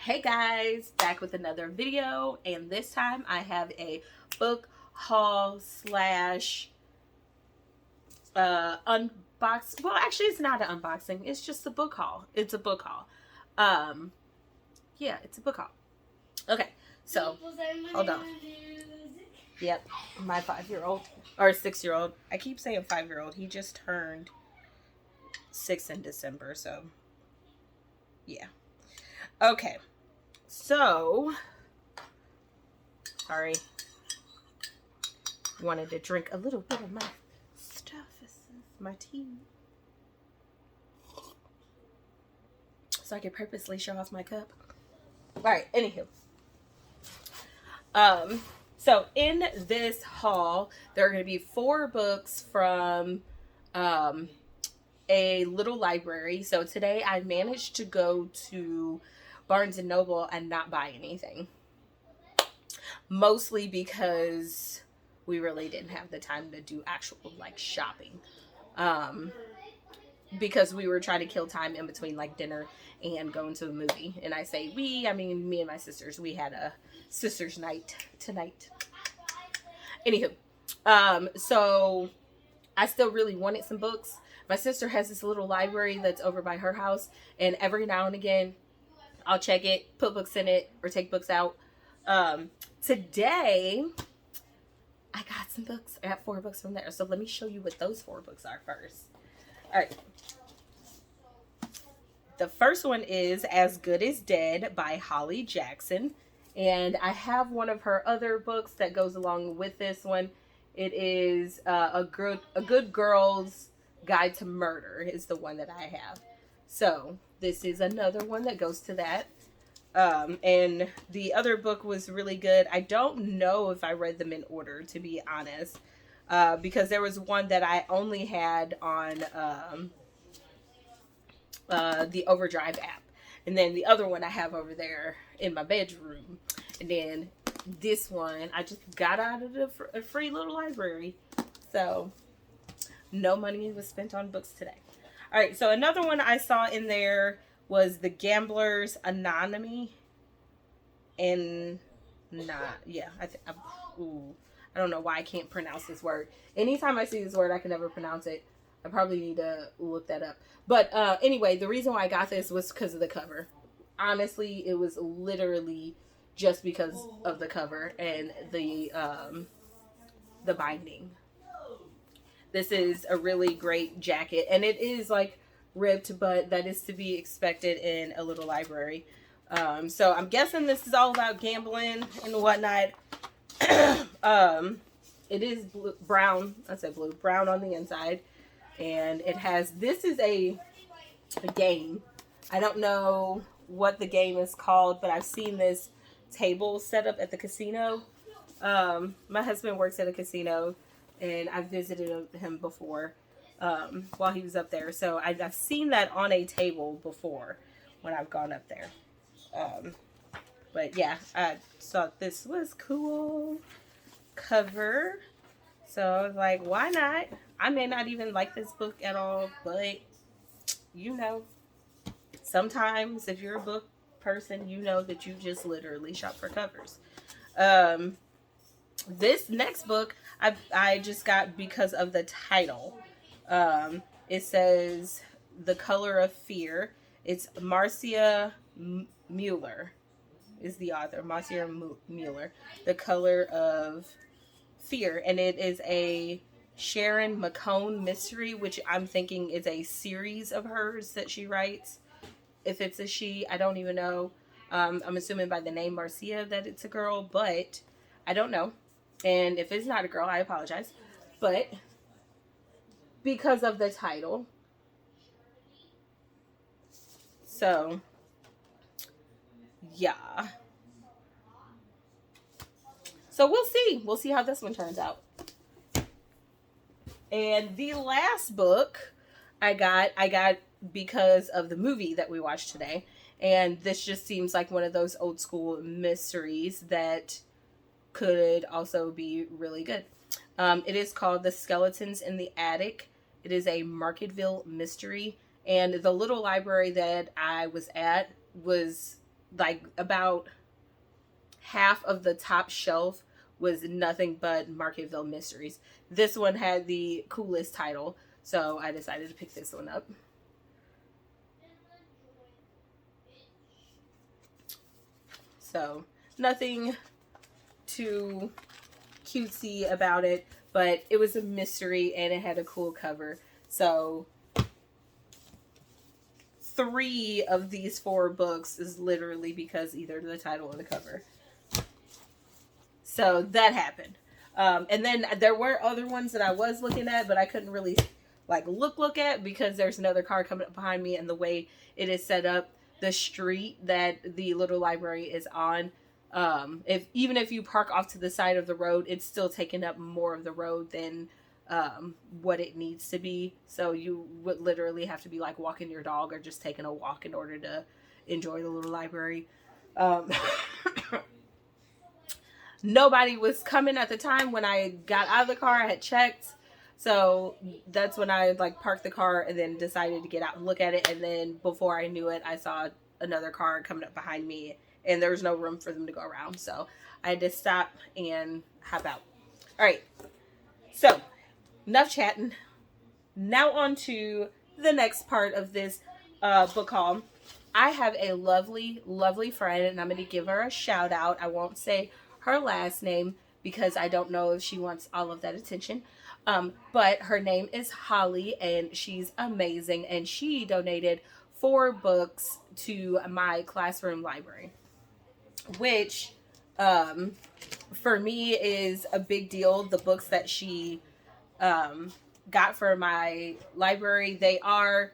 Hey guys, back with another video, and this time I have a book haul slash unbox. Well, actually, it's not an unboxing. It's just a book haul. It's a book haul. Um, yeah, it's a book haul. Okay, so hold on. Yep, my 5-year-old or 6-year-old. I keep saying 5-year-old. He just turned 6 in December, so yeah. Okay. So, sorry, wanted to drink a little bit of my stuff. This is my tea. So I could purposely show off my cup. Alright, anywho. So in this haul, there are going to be 4 books from a little library. So today I managed to go to Barnes and Noble and not buy anything. Mostly because we really didn't have the time to do actual like shopping. Because we were trying to kill time in between like dinner and going to a movie. And I say we, I mean me and my sisters. We had a sisters night tonight. Anywho, so I still really wanted some books. My sister has this little library that's over by her house, and every now and again I'll check it, put books in it, or take books out. Today I got some books. I got 4 books from there. So let me show you what those 4 books are first. All right. The first one is As Good as Dead by Holly Jackson. And I have one of her other books that goes along with this one. It is a Good Girl's Guide to Murder is the one that I have. So this is another one that goes to that. And the other book was really good. I don't know if I read them in order, to be honest. Because there was one that I only had on the Overdrive app. And then the other one I have over there in my bedroom. And then this one I just got out of the free little library. So no money was spent on books today. All right, so another one I saw in there was The Gambler's Anonymous. And I don't know why I can't pronounce this word. Anytime I see this word, I can never pronounce it. I probably need to look that up. But anyway, the reason why I got this was because of the cover. Honestly, it was literally just because of the cover and the binding. This is a really great jacket, and it is like ribbed, but that is to be expected in a little library. So I'm guessing this is all about gambling and whatnot. It is brown. I said blue, brown on the inside, and it has. This is a game. I don't know what the game is called, but I've seen this table set up at the casino. My husband works at a casino, and I've visited him before while he was up there. So I've seen that on a table before when I've gone up there. But yeah, I thought this was cool cover. So I was like, why not? I may not even like this book at all, but you know, sometimes if you're a book person, you know that you just literally shop for covers. This next book I just got because of the title. It says The Color of Fear. It's Marcia Mueller is the author. Marcia Mueller. The Color of Fear. And it is a Sharon McCone mystery, which I'm thinking is a series of hers that she writes. If it's a she, I don't even know. I'm assuming by the name Marcia that it's a girl, but I don't know. And if it's not a girl, I apologize. But because of the title. So, yeah. So we'll see. We'll see how this one turns out. And the last book I got because of the movie that we watched today. And this just seems like one of those old school mysteries that could also be really good. It is called The Skeletons in the Attic. It is a Marketville mystery. And the little library that I was at was like about half of the top shelf was nothing but Marketville mysteries. This one had the coolest title, so I decided to pick this one up. So nothing too cutesy about it, but it was a mystery and it had a cool cover. So 3 of these 4 books is literally because either the title or the cover. So that happened. And then there were other ones that I was looking at, but I couldn't really like look at because there's another car coming up behind me, and the way it is set up, the street that the little library is on, even if you park off to the side of the road, it's still taking up more of the road than what it needs to be. So you would literally have to be like walking your dog or just taking a walk in order to enjoy the little library. Nobody was coming at the time when I got out of the car. I had checked. So that's when I like parked the car and then decided to get out and look at it. And then before I knew it, I saw another car coming up behind me and there was no room for them to go around. So I had to stop and hop out. All right. So enough chatting. Now on to the next part of this book haul. I have a lovely, lovely friend, and I'm going to give her a shout out. I won't say her last name because I don't know if she wants all of that attention. But her name is Holly, and she's amazing, and she donated 4 books to my classroom library, which for me is a big deal. The books that she got for my library, they are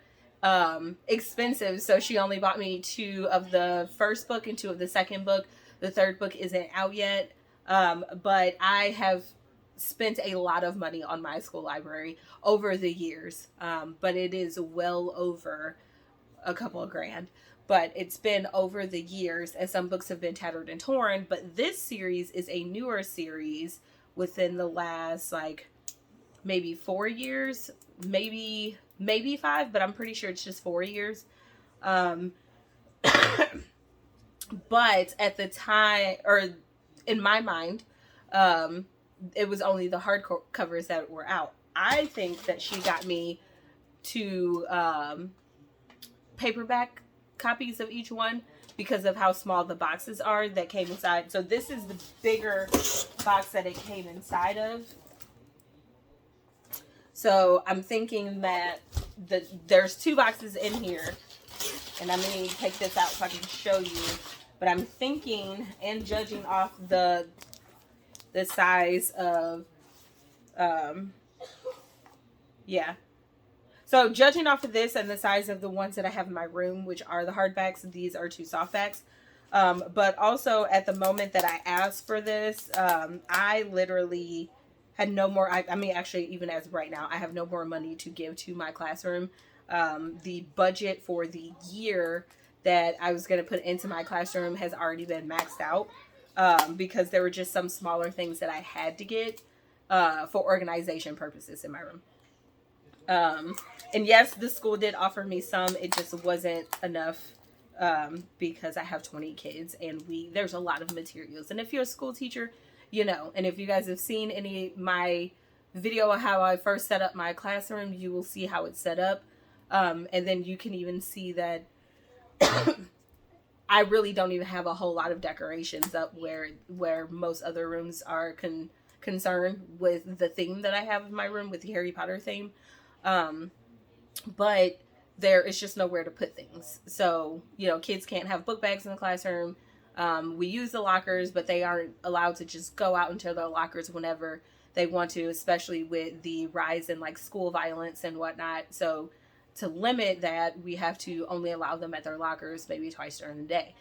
expensive, so she only bought me 2 of the first book and 2 of the second book. The third book isn't out yet, but I have spent a lot of money on my school library over the years, but it is well over a couple of grand. But it's been over the years, and some books have been tattered and torn. But this series is a newer series within the last like maybe 4 years, maybe 5, but I'm pretty sure it's just 4 years. But at the time, or in my mind, it was only the hardcovers that were out. I think that she got me 2 paperback copies of each one because of how small the boxes are that came inside. So this is the bigger box that it came inside of. So I'm thinking that there's 2 boxes in here, and I'm going to take this out so I can show you. But I'm thinking, and judging off the size of, yeah. So judging off of this and the size of the ones that I have in my room, which are the hardbacks, these are 2 softbacks. But also at the moment that I asked for this, I literally had no more, I mean, actually, even as of right now, I have no more money to give to my classroom. The budget for the year that I was going to put into my classroom has already been maxed out, because there were just some smaller things that I had to get for organization purposes in my room. And yes, the school did offer me some. It just wasn't enough because I have 20 kids and there's a lot of materials. And if you're a school teacher, you know, and if you guys have seen my video of how I first set up my classroom, you will see how it's set up. And then you can even see that I really don't even have a whole lot of decorations up where most other rooms are concerned with the theme that I have in my room with the Harry Potter theme. But there is just nowhere to put things. So, you know, kids can't have book bags in the classroom. We use the lockers, but they aren't allowed to just go out into their lockers whenever they want to, especially with the rise in like school violence and whatnot. So to limit that, we have to only allow them at their lockers maybe twice during the day.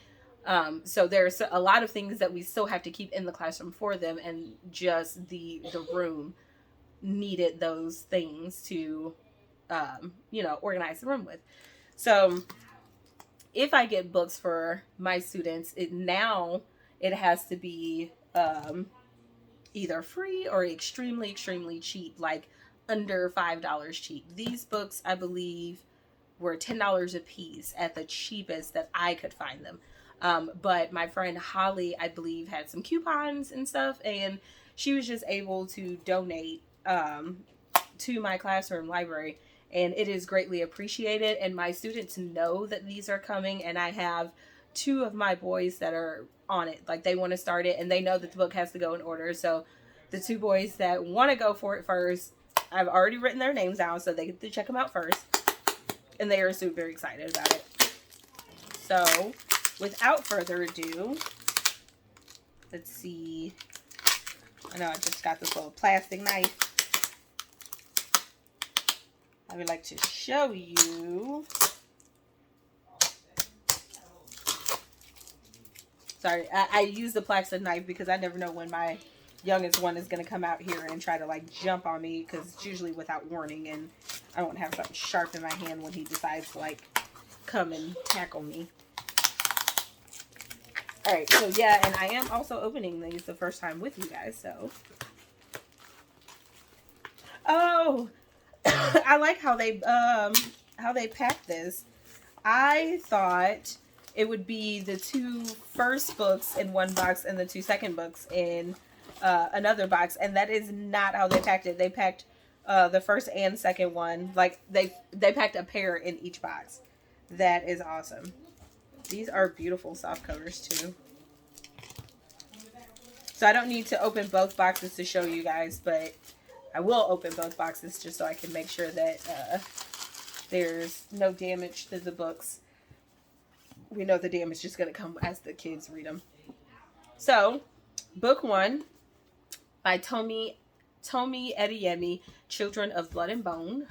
So there's a lot of things that we still have to keep in the classroom for them, and just the room needed those things to, you know, organize the room with. So if I get books for my students, it has to be either free or extremely, extremely cheap, like under $5 cheap. These books, I believe, were $10 a piece at the cheapest that I could find them. But my friend Holly, I believe, had some coupons and stuff, and she was just able to donate to my classroom library, and it is greatly appreciated. And my students know that these are coming, and I have 2 of my boys that are on it. Like, they want to start it, and they know that the book has to go in order. So the 2 boys that want to go for it first, I've already written their names down, so they get to check them out first, and they are super excited about it. So without further ado, let's see. I know I just got this little plastic knife. I would like to show you. Sorry, I use the plastic knife because I never know when my youngest one is going to come out here and try to like jump on me, because it's usually without warning, and I don't have something sharp in my hand when he decides to like come and tackle me. Alright, so yeah, and I am also opening these the first time with you guys, so. Oh, I like how they packed this. I thought it would be the 2 first books in one box and the 2 second books in another box, and that is not how they packed it. They packed the first and second one, like they packed a pair in each box. That is awesome. These are beautiful soft covers too. So I don't need to open both boxes to show you guys, but I will open both boxes just so I can make sure that there's no damage to the books. We know the damage is going to come as the kids read them. So, book 1 by Tomi Adeyemi, Children of Blood and Bone.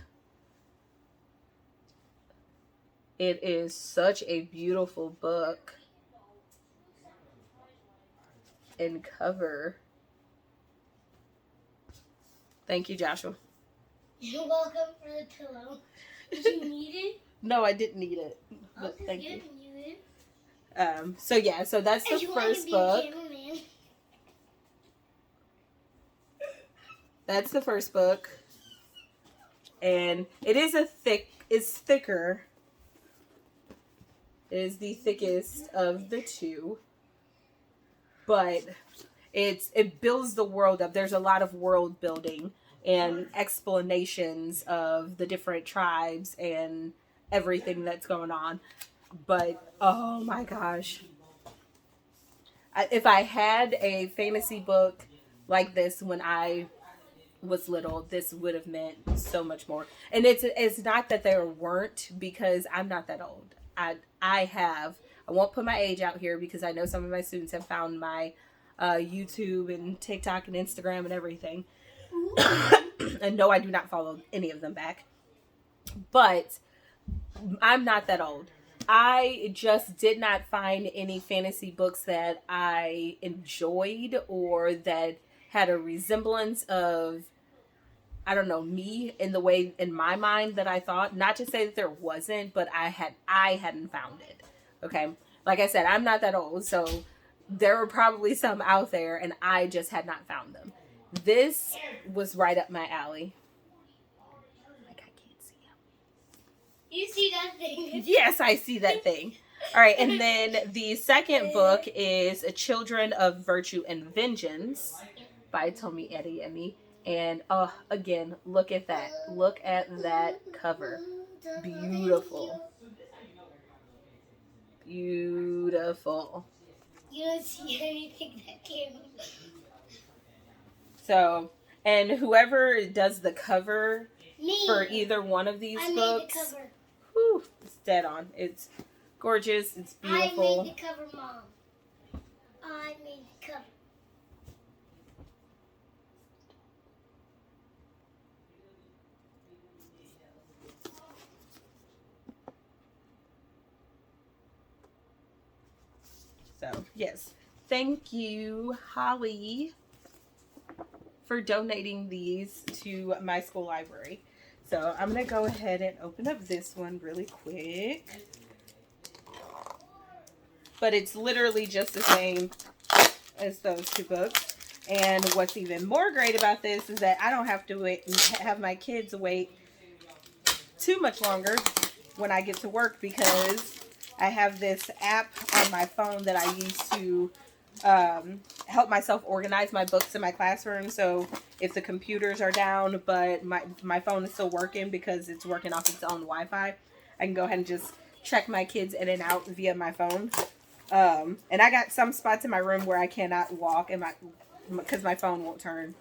It is such a beautiful book and cover. Thank you, Joshua. You're welcome for the pillow. Did you need it? No, I didn't need it. But okay, thank you. So yeah, so that's the first book. That's the first book. And it is it's thicker. It is the thickest of the 2. But it builds the world up. There's a lot of world building and explanations of the different tribes and everything that's going on. But oh my gosh, if I had a fantasy book like this when I was little, this would have meant so much more. And it's not that there weren't, because I'm not that old. I won't put my age out here because I know some of my students have found my YouTube and TikTok and Instagram and everything. And no, I do not follow any of them back. But I'm not that old. I just did not find any fantasy books that I enjoyed or that had a resemblance of, I don't know, me in the way in my mind that I thought. Not to say that there wasn't, but I hadn't found it. Okay. Like I said, I'm not that old, so there were probably some out there and I just had not found them. This was right up my alley. Like, I can't see him. You see that thing? Yes, I see that thing. All right, and then the second book is Children of Virtue and Vengeance by Tomi Adeyemi. And again, look at that. Look at that cover. Beautiful. Beautiful. You don't see anything that came. So, and whoever does the cover Me. for either one of these books, made the cover. whew, it's dead on. It's gorgeous. It's beautiful. I made the cover, Mom. I made the cover. So, yes. Thank you, Holly, for donating these to my school library. So, I'm going to go ahead and open up this one really quick. But it's literally just the same as those 2 books. And what's even more great about this is that I don't have to wait and have my kids wait too much longer when I get to work, because I have this app on my phone that I use to help myself organize my books in my classroom. So if the computers are down, but my phone is still working because it's working off its own Wi-Fi, I can go ahead and just check my kids in and out via my phone. And I got some spots in my room where I cannot walk because my phone won't turn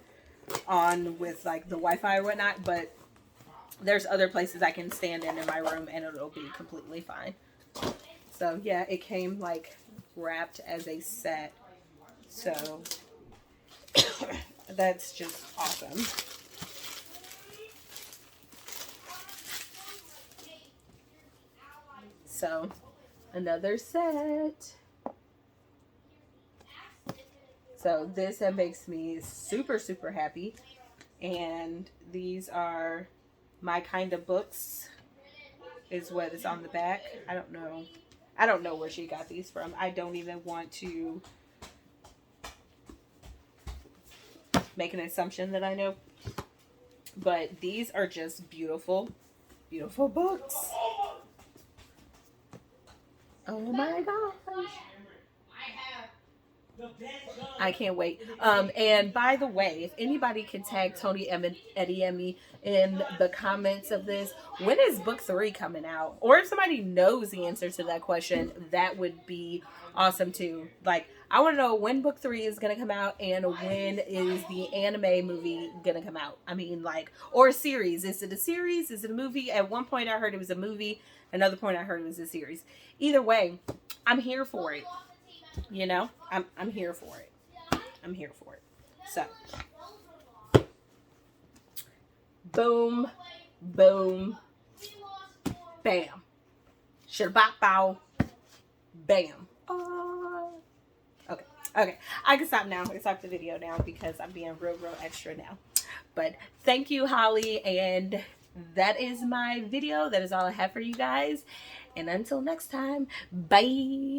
on with like the Wi-Fi or whatnot, but there's other places I can stand in my room and it'll be completely fine. So yeah, it came like wrapped as a set. So that's just awesome. So another set. So this makes me super, super happy. And these are my kind of books is what is on the back. I don't know where she got these from. I don't even want to make an assumption that I know. But these are just beautiful, beautiful books. Oh my gosh. I can't wait. And by the way, if anybody can tag Tony Ediemi in the comments of this, when is book 3 coming out? Or if somebody knows the answer to that question, that would be awesome too. Like, I want to know when book 3 is going to come out and when is the anime movie going to come out. I mean, like, or a series. Is it a series? Is it a movie? At one point I heard it was a movie. Another point I heard it was a series. Either way, I'm here for it. You know, I'm here for it. I'm here for it. So, boom, boom, bam, shabbat bow, bam. Okay. I can stop now. I can stop the video now because I'm being real extra now. But thank you, Holly, and that is my video. That is all I have for you guys. And until next time, bye.